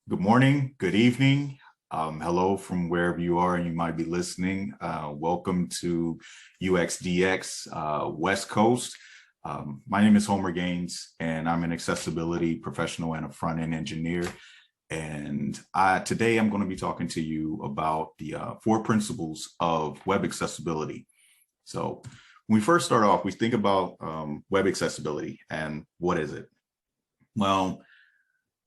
Good morning, good evening. Hello from wherever you are and you might be listening. Welcome to UXDX West Coast. My name is Homer Gaines, and I'm an accessibility professional and a front-end engineer. And today I'm going to be talking to you about the four principles of web accessibility. So when we first start off, we think about web accessibility and what is it? Well,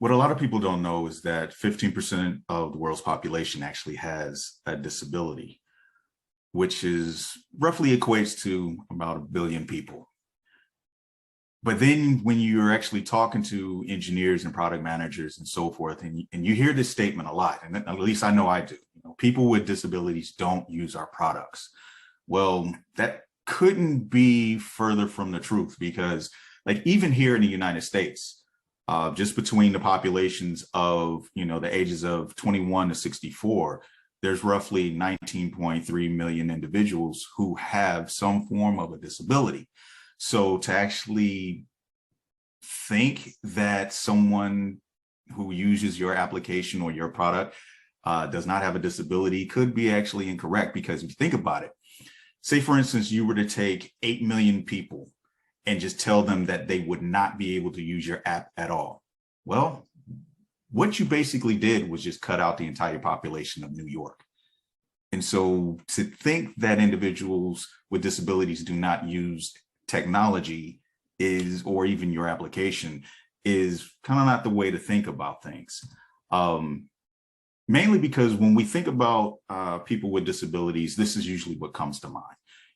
what a lot of people don't know is that 15% of the world's population actually has a disability, which is roughly equates to about 1 billion people. But then when you're actually talking to engineers and product managers and so forth, and you hear this statement a lot, and at least I know I do, people with disabilities don't use our products. Well, that couldn't be further from the truth, because like even here in the United States, just between the populations of, the ages of 21 to 64, there's roughly 19.3 million individuals who have some form of a disability. So to actually think that someone who uses your application or your product does not have a disability could be actually incorrect, because if you think about it, say, for instance, you were to take 8 million people and just tell them that they would not be able to use your app at all. Well, what you basically did was just cut out the entire population of New York. And so to think that individuals with disabilities do not use technology or even your application is kind of not the way to think about things. Mainly because when we think about people with disabilities, this is usually what comes to mind.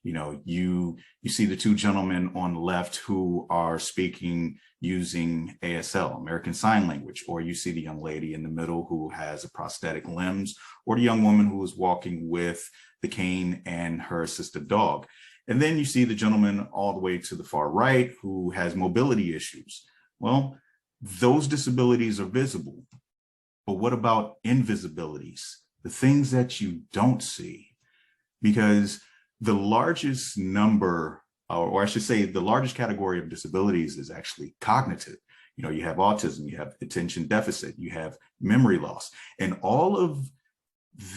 You see the two gentlemen on the left who are speaking using ASL, American Sign Language, or you see the young lady in the middle who has a prosthetic limbs, or the young woman who is walking with the cane and her assistive dog. And then you see the gentleman all the way to the far right who has mobility issues. Well, those disabilities are visible. But what about invisibilities? The things that you don't see? Because the largest number, or I should say the largest category of disabilities is actually cognitive. You have autism, you have attention deficit, you have memory loss, and all of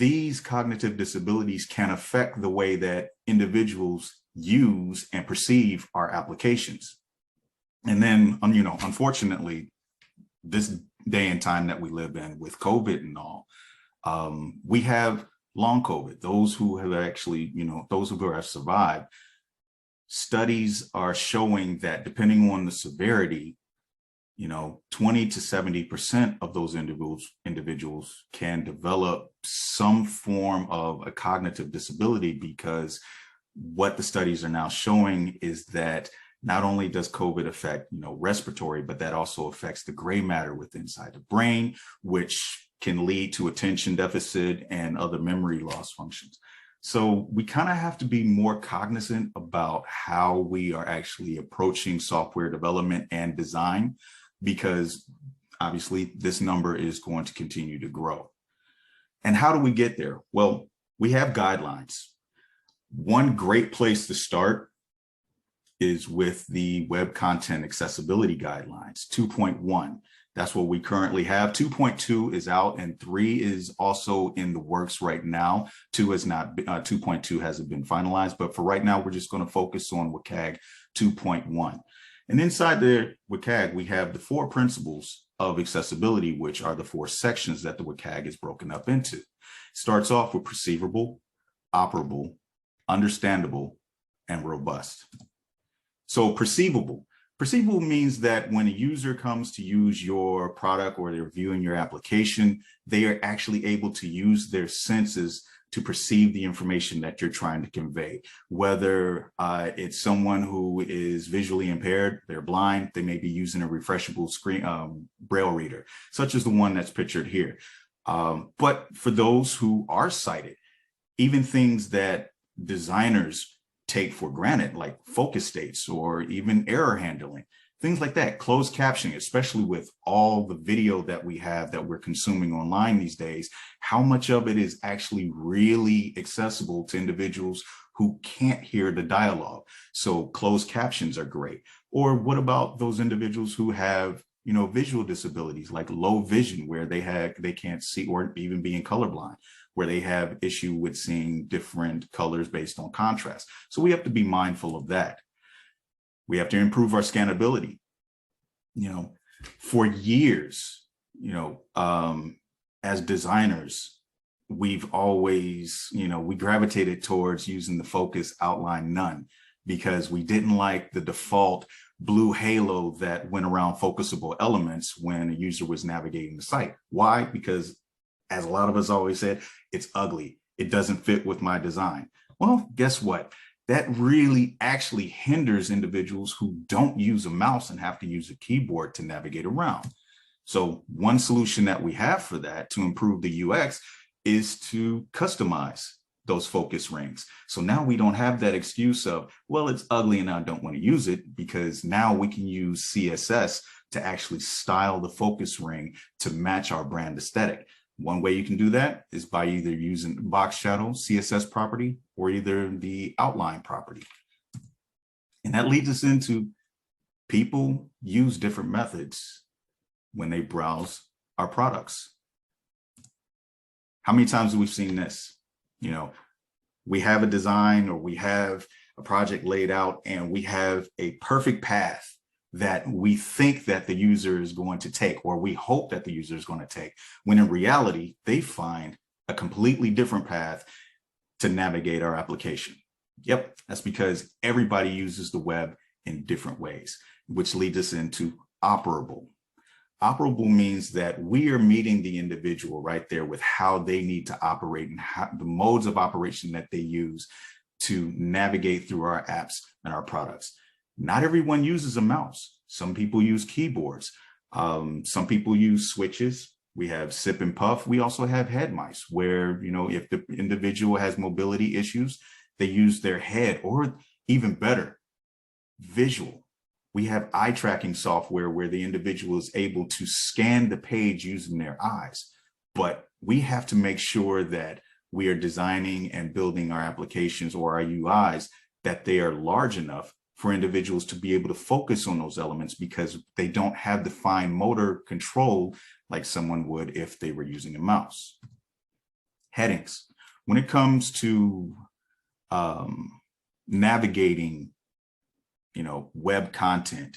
these cognitive disabilities can affect the way that individuals use and perceive our applications. And then, unfortunately, this day and time that we live in with COVID and all, we have long COVID, those who have actually, those who have survived. Studies are showing that depending on the severity, 20 to 70% of those individuals can develop some form of a cognitive disability, because what the studies are now showing is that not only does COVID affect, respiratory, but that also affects the gray matter within inside the brain, which can lead to attention deficit and other memory loss functions. So we kind of have to be more cognizant about how we are actually approaching software development and design, because obviously this number is going to continue to grow. And how do we get there? Well, we have guidelines. One great place to start is with the Web Content Accessibility Guidelines 2.1. That's what we currently have. 2.2 is out, and 3 is also in the works right now. 2.2 hasn't been finalized, but for right now, we're just going to focus on WCAG 2.1. And inside the WCAG, we have the 4 principles of accessibility, which are the 4 sections that the WCAG is broken up into. It starts off with perceivable, operable, understandable, and robust. So perceivable. Perceivable means that when a user comes to use your product or they're viewing your application, they are actually able to use their senses to perceive the information that you're trying to convey. Whether it's someone who is visually impaired, they're blind, they may be using a refreshable screen braille reader, such as the one that's pictured here. But for those who are sighted, even things that designers take for granted, like focus states or even error handling, things like that, closed captioning, especially with all the video that we have that we're consuming online these days, how much of it is actually really accessible to individuals who can't hear the dialogue? So closed captions are great. Or what about those individuals who have visual disabilities like low vision, where they can't see, or even being colorblind, where they have issue with seeing different colors based on contrast. So we have to be mindful of that. We have to improve our scannability. For years, as designers, we've always, we gravitated towards using the focus, outline, none, because we didn't like the default blue halo that went around focusable elements when a user was navigating the site. Why? Because, as a lot of us always said, it's ugly. It doesn't fit with my design. Well, guess what? That really actually hinders individuals who don't use a mouse and have to use a keyboard to navigate around. So one solution that we have for that to improve the UX is to customize those focus rings. So now we don't have that excuse of, well, it's ugly and I don't want to use it, because now we can use CSS to actually style the focus ring to match our brand aesthetic. One way you can do that is by either using box shadow CSS property or either the outline property. And that leads us into people use different methods when they browse our products. How many times have we seen this? We have a design or we have a project laid out and we have a perfect path that we think that the user is going to take, or we hope that the user is going to take, when in reality, they find a completely different path to navigate our application. Yep, that's because everybody uses the web in different ways, which leads us into operable. Operable means that we are meeting the individual right there with how they need to operate and how, the modes of operation that they use to navigate through our apps and our products. Not everyone uses a mouse. Some people use keyboards. Some people use switches. We have sip and puff. We also have head mice where, if the individual has mobility issues, they use their head, or even better, visual. We have eye tracking software where the individual is able to scan the page using their eyes. But we have to make sure that we are designing and building our applications or our UIs that they are large enough for individuals to be able to focus on those elements, because they don't have the fine motor control like someone would if they were using a mouse. Headings. When it comes to navigating, web content,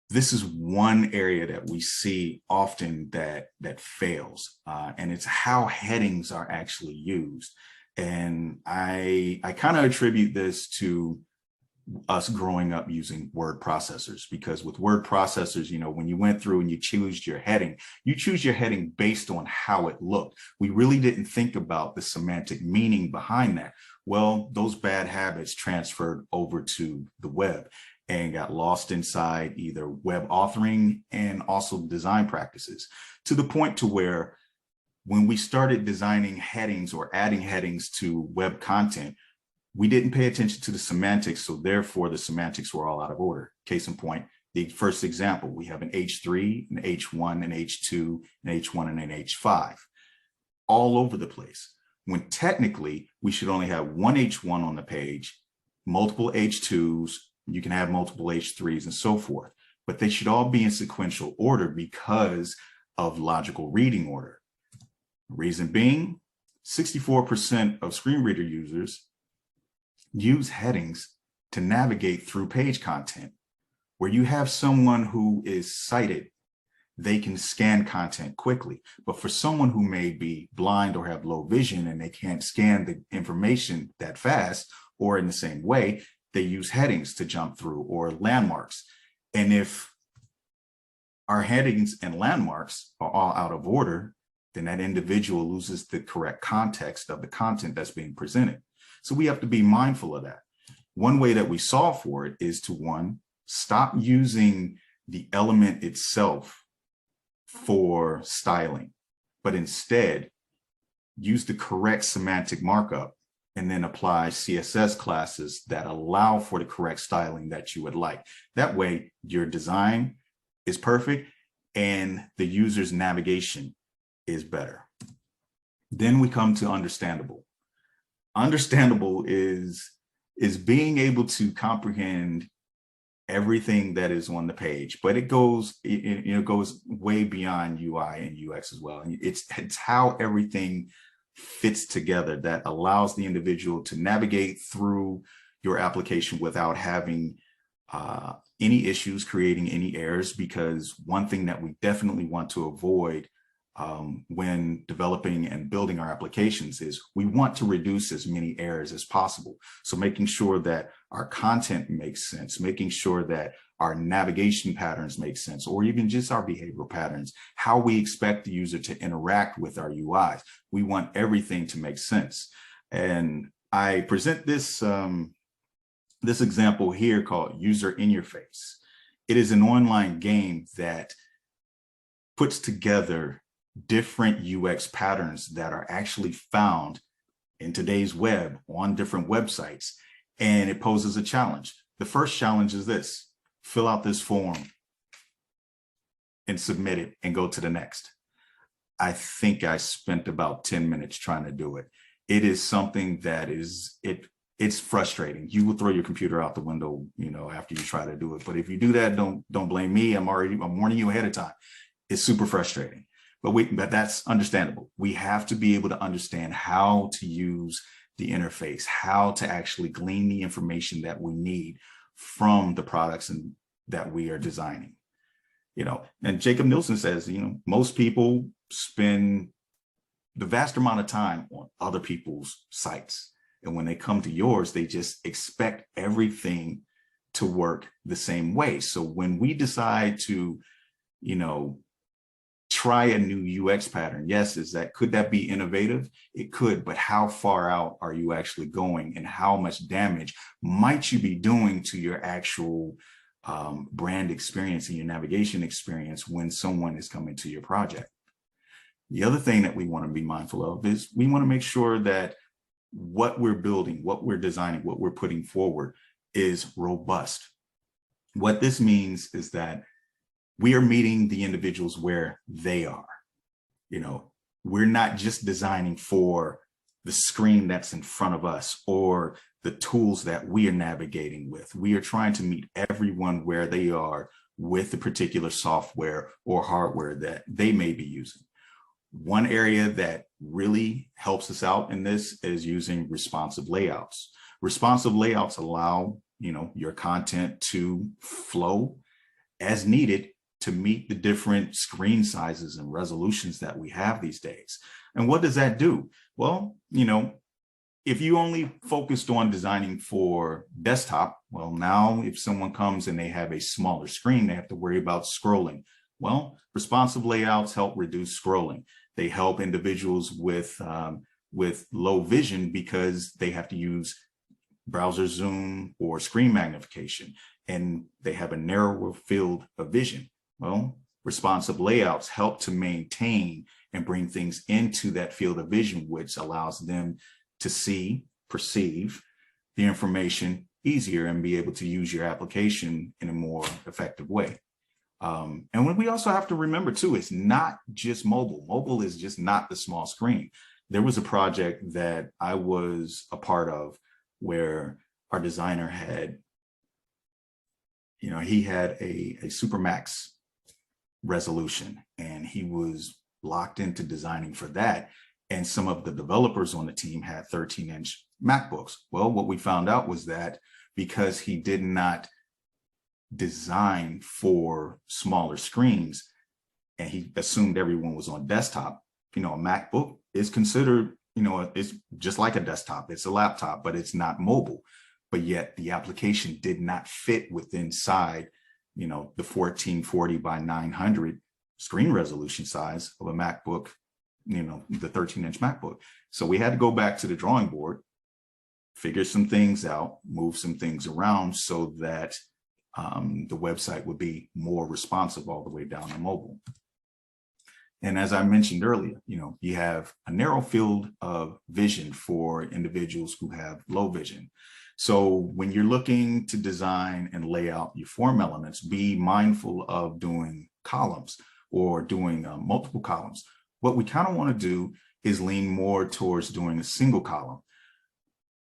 this is one area that we see often that fails, and it's how headings are actually used. And I kind of attribute this to us growing up using word processors, because with word processors, when you went through and you choose your heading based on how it looked. We really didn't think about the semantic meaning behind that. Well, those bad habits transferred over to the web and got lost inside either web authoring and also design practices, to the point to where when we started designing headings or adding headings to web content, we didn't pay attention to the semantics, so therefore the semantics were all out of order. Case in point, the first example, we have an H3, an H1, an H2, an H1, and an H5, all over the place, when technically we should only have one H1 on the page, multiple H2s, you can have multiple H3s and so forth, but they should all be in sequential order because of logical reading order. Reason being, 64% of screen reader users use headings to navigate through page content. Where you have someone who is sighted, they can scan content quickly. But for someone who may be blind or have low vision and they can't scan the information that fast, or in the same way, they use headings to jump through, or landmarks. And if our headings and landmarks are all out of order, then that individual loses the correct context of the content that's being presented. So we have to be mindful of that. One way that we solve for it is to, one, stop using the element itself for styling, but instead use the correct semantic markup and then apply CSS classes that allow for the correct styling that you would like. That way your design is perfect and the user's navigation is better. Then we come to understandable. Understandable is being able to comprehend everything that is on the page, but it goes, goes way beyond UI and UX as well. And it's how everything fits together that allows the individual to navigate through your application without having any issues, creating any errors, because one thing that we definitely want to avoid when developing and building our applications is we want to reduce as many errors as possible. So making sure that our content makes sense, making sure that our navigation patterns make sense, or even just our behavioral patterns, how we expect the user to interact with our UIs. We want everything to make sense. And I present this, this example here called User in Your Face. It is an online game that puts together different UX patterns that are actually found in today's web on different websites, and it poses a challenge. The first challenge is this: fill out this form and submit it and go to the next. I think I spent about 10 minutes trying to do it. It is something that it's frustrating. You will throw your computer out the window, after you try to do it. But if you do that, don't blame me. I'm warning you ahead of time. It's super frustrating. But that's understandable. We have to be able to understand how to use the interface, how to actually glean the information that we need from the products that we are designing. And Jacob Nielsen says, most people spend the vast amount of time on other people's sites. And when they come to yours, they just expect everything to work the same way. So when we decide to, try a new UX pattern, yes, could that be innovative? It could, but how far out are you actually going, and how much damage might you be doing to your actual brand experience and your navigation experience when someone is coming to your project? The other thing that we want to be mindful of is we want to make sure that what we're building, what we're designing, what we're putting forward is robust. What this means is that we are meeting the individuals where they are. We're not just designing for the screen that's in front of us or the tools that we are navigating with. We are trying to meet everyone where they are with the particular software or hardware that they may be using. One area that really helps us out in this is using responsive layouts. Responsive layouts allow, your content to flow as needed to meet the different screen sizes and resolutions that we have these days. And what does that do? Well, if you only focused on designing for desktop, well, now if someone comes and they have a smaller screen, they have to worry about scrolling. Well, responsive layouts help reduce scrolling. They help individuals with low vision because they have to use browser zoom or screen magnification, and they have a narrower field of vision. Well, responsive layouts help to maintain and bring things into that field of vision, which allows them to see, perceive the information easier and be able to use your application in a more effective way. And when we also have to remember too, it's not just mobile. Mobile is just not the small screen. There was a project that I was a part of where our designer had, he had a Supermax resolution, and he was locked into designing for that. And some of the developers on the team had 13-inch MacBooks. Well, what we found out was that because he did not design for smaller screens and he assumed everyone was on desktop, a MacBook is considered, it's just like a desktop. It's a laptop, but it's not mobile. But yet the application did not fit inside the 1440 by 900 screen resolution size of a MacBook, the 13-inch MacBook. So we had to go back to the drawing board, figure some things out, move some things around so that the website would be more responsive all the way down to mobile. And as I mentioned earlier, you have a narrow field of vision for individuals who have low vision. So when you're looking to design and lay out your form elements, be mindful of doing columns or doing multiple columns. What we kind of want to do is lean more towards doing a single column.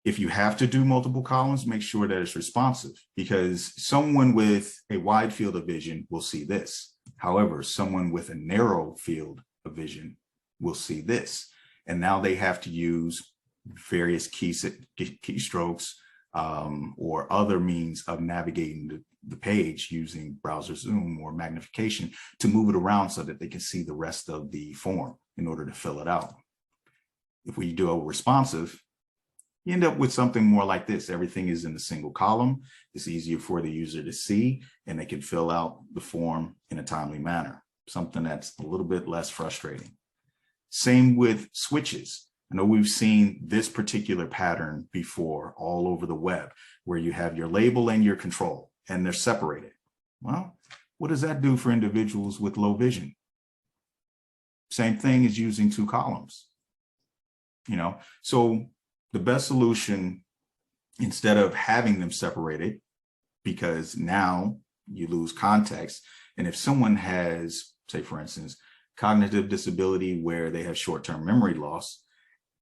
If you have to do multiple columns, make sure that it's responsive, because someone with a wide field of vision will see this. However, someone with a narrow field of vision will see this. And now they have to use various keystrokes or other means of navigating the page using browser zoom or magnification to move it around so that they can see the rest of the form in order to fill it out. If we do a responsive, you end up with something more like this. Everything is in a single column. It's easier for the user to see, and they can fill out the form in a timely manner, something that's a little bit less frustrating. Same with switches. I know we've seen this particular pattern before all over the web, where you have your label and your control, and they're separated. Well, what does that do for individuals with low vision? Same thing as using two columns. So the best solution, instead of having them separated, because now you lose context. And if someone has, say, for instance, cognitive disability where they have short-term memory loss,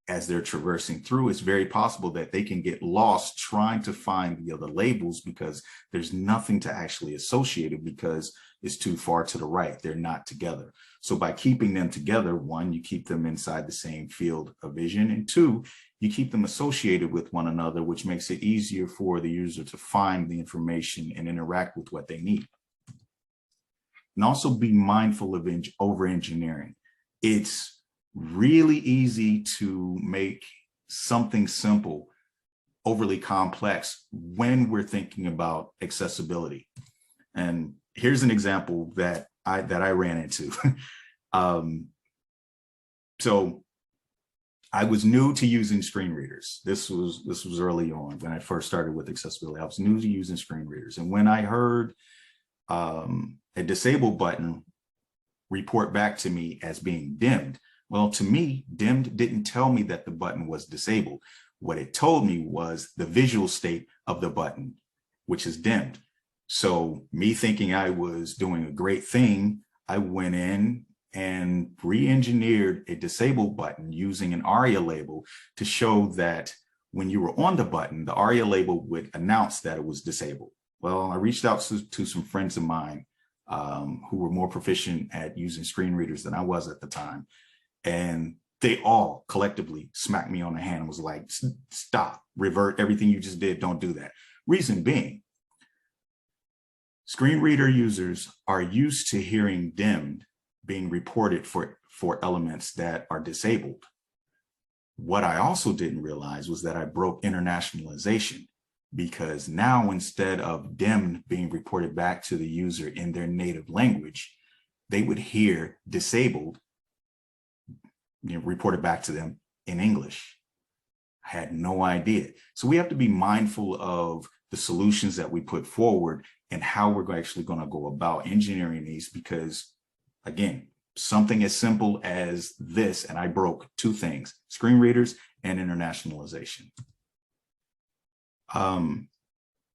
as they're traversing through, it's very possible that they can get lost trying to find the other labels because there's nothing to actually associate it because it's too far to the right. They're not together. So by keeping them together, one, you keep them inside the same field of vision, and two, you keep them associated with one another, which makes it easier for the user to find the information and interact with what they need. And also be mindful of over-engineering. It's really easy to make something simple overly complex when we're thinking about accessibility. And here's an example that I ran into. So I was new to using screen readers. This was early on when I first started with accessibility. I was new to using screen readers. And when I heard a disable button report back to me as being dimmed, well, to me, dimmed didn't tell me that the button was disabled. What it told me was the visual state of the button, which is dimmed. So me thinking I was doing a great thing, I went in and re-engineered a disabled button using an ARIA label to show that when you were on the button, the ARIA label would announce that it was disabled. Well, I reached out to some friends of mine who were more proficient at using screen readers than I was at the time. And they all collectively smacked me on the hand and was like, stop, revert everything you just did, don't do that. Reason being, screen reader users are used to hearing dimmed being reported for elements that are disabled. What I also didn't realize was that I broke internationalization, because now instead of dimmed being reported back to the user in their native language, they would hear disabled reported back to them in English. I had no idea. So we have to be mindful of the solutions that we put forward and how we're actually going to go about engineering these, because again, something as simple as this, and I broke two things: screen readers and internationalization.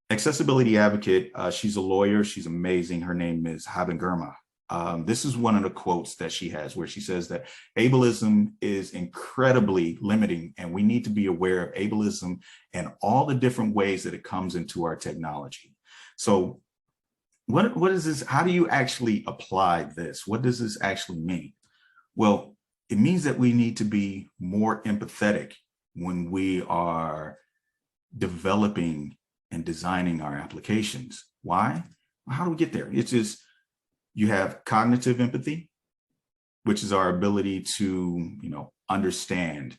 Accessibility advocate, she's a lawyer, she's amazing. Her name is Haben Girma. This is one of the quotes that she has where she says that ableism is incredibly limiting, and we need to be aware of ableism and all the different ways that it comes into our technology. So what is this? How do you actually apply this? What does this actually mean? Well, it means that we need to be more empathetic when we are developing and designing our applications. Why? How do we get there? It's just, you have cognitive empathy, which is our ability to, understand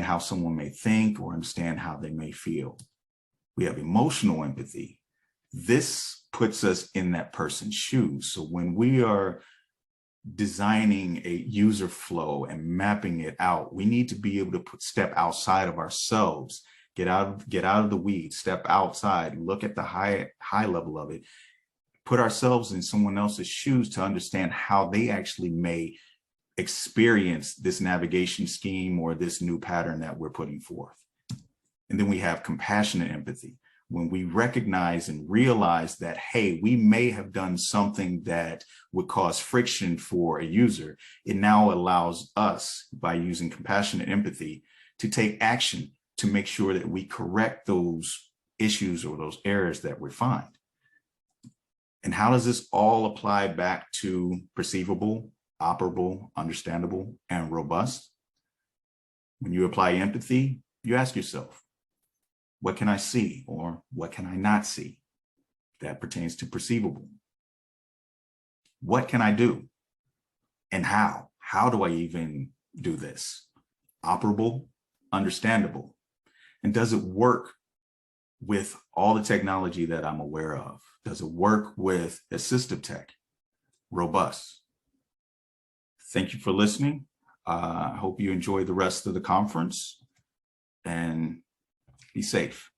how someone may think or understand how they may feel. We have emotional empathy. This puts us in that person's shoes. So when we are designing a user flow and mapping it out, we need to be able to step outside of ourselves, get out of the weeds, step outside, look at the high level of it, put ourselves in someone else's shoes to understand how they actually may experience this navigation scheme or this new pattern that we're putting forth. And then we have compassionate empathy. When we recognize and realize that, hey, we may have done something that would cause friction for a user, it now allows us, by using compassionate empathy, to take action to make sure that we correct those issues or those errors that we find. And how does this all apply back to perceivable, operable, understandable, and robust? When you apply empathy, you ask yourself, what can I see or what can I not see? That pertains to perceivable. What can I do? And how? How do I even do this? Operable, understandable. And does it work with all the technology that I'm aware of? Does it work with assistive tech? Robust. Thank you for listening. I hope you enjoy the rest of the conference and be safe.